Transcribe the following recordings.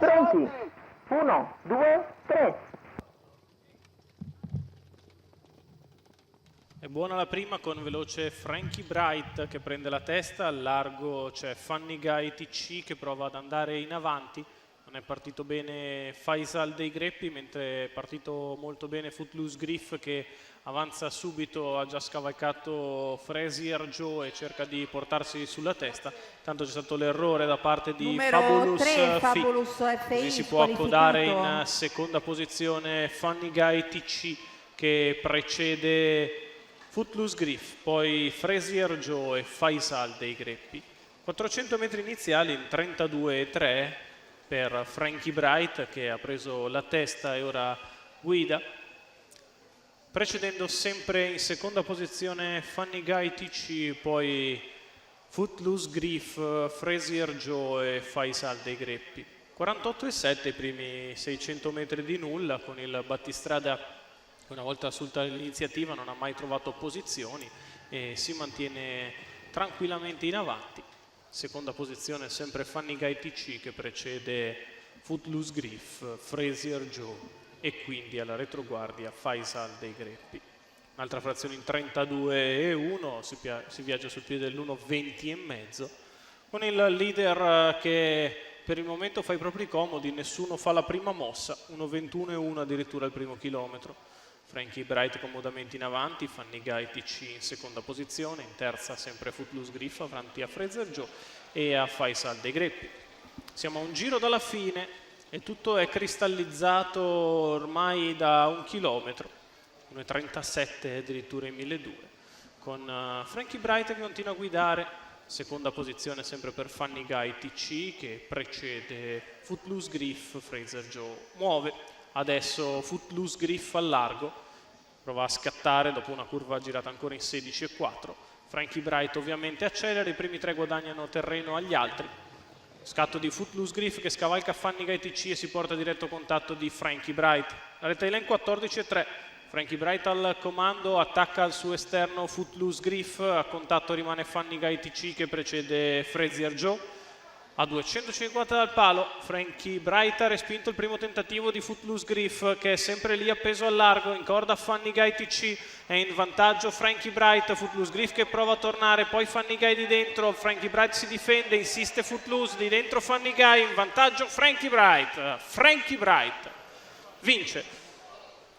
Pronti? 1, 2, 3. È buona la prima con veloce Frankie Bright che prende la testa, al largo c'è Funny Guy TC che prova ad andare in avanti, non è partito bene Faisal dei Greppi, mentre è partito molto bene Footloose Griff che avanza subito, ha già scavalcato Frazier Joe e cerca di portarsi sulla testa, tanto c'è stato l'errore da parte di Numero 3, Fabulous Fabulous FI, così si può accodare in seconda posizione Funny Guy TC che precede Footloose Griff, poi Frazier Joe e Faisal dei Greppi. 400 metri iniziali in 32,3 per Frankie Bright che ha preso la testa e ora guida. Precedendo sempre in seconda posizione Funny Guy TC, poi Footloose Griff, Frazier Joe e Faisal dei Greppi. 48,7 i primi 600 metri di nulla con il battistrada. Una volta assunta l'iniziativa non ha mai trovato posizioni e si mantiene tranquillamente in avanti. Seconda posizione sempre Funny Guy TC che precede Footloose Griff, Frazier Joe e quindi alla retroguardia Faisal dei Greppi. Un'altra frazione in 32,1, si viaggia sul piede dell'1,20,5 con il leader che per il momento fa i propri comodi, nessuno fa la prima mossa, 1,21,1 addirittura il primo chilometro. Frankie Bright comodamente in avanti, Funny Guy TC in seconda posizione, in terza sempre Footloose Griff avanti a Frazier Joe e a Faisal dei Greppi. Siamo a un giro dalla fine e tutto è cristallizzato ormai da un chilometro, 1,37 addirittura in 1200, con Frankie Bright che continua a guidare, seconda posizione sempre per Funny Guy TC che precede Footloose Griff, Frazier Joe muove. Adesso Footloose Griff al largo, prova a scattare dopo una curva girata ancora in 16,4. Frankie Bright ovviamente accelera, i primi tre guadagnano terreno agli altri. Scatto di Footloose Griff che scavalca Funny Guy TC e si porta diretto contatto di Frankie Bright. La retailing 14,3. Frankie Bright al comando, attacca al suo esterno Footloose Griff, a contatto rimane Funny Guy TC che precede Frazier Joe. A 250 dal palo, Frankie Bright ha respinto il primo tentativo di Footloose Griff che è sempre lì appeso al largo, in corda Funny Guy TC, è in vantaggio Frankie Bright, Footloose Griff che prova a tornare, poi Funny Guy di dentro, Frankie Bright si difende, insiste Footloose, di dentro Funny Guy, in vantaggio Frankie Bright vince.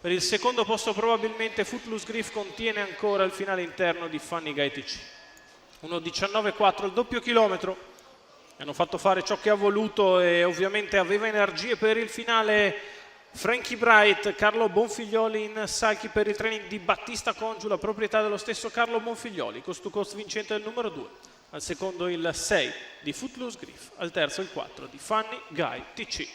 Per il secondo posto probabilmente Footloose Griff contiene ancora il finale interno di Funny Guy TC. 1,19,4 il doppio chilometro. Hanno fatto fare ciò che ha voluto e ovviamente aveva energie per il finale Frankie Bright. Carlo Bonfiglioli in salchi per il training di Battista Congiula, proprietà dello stesso Carlo Bonfiglioli, cost to cost vincente del numero 2. Al secondo il 6 di Footloose Griff, al terzo il 4 di Funny Guy TC.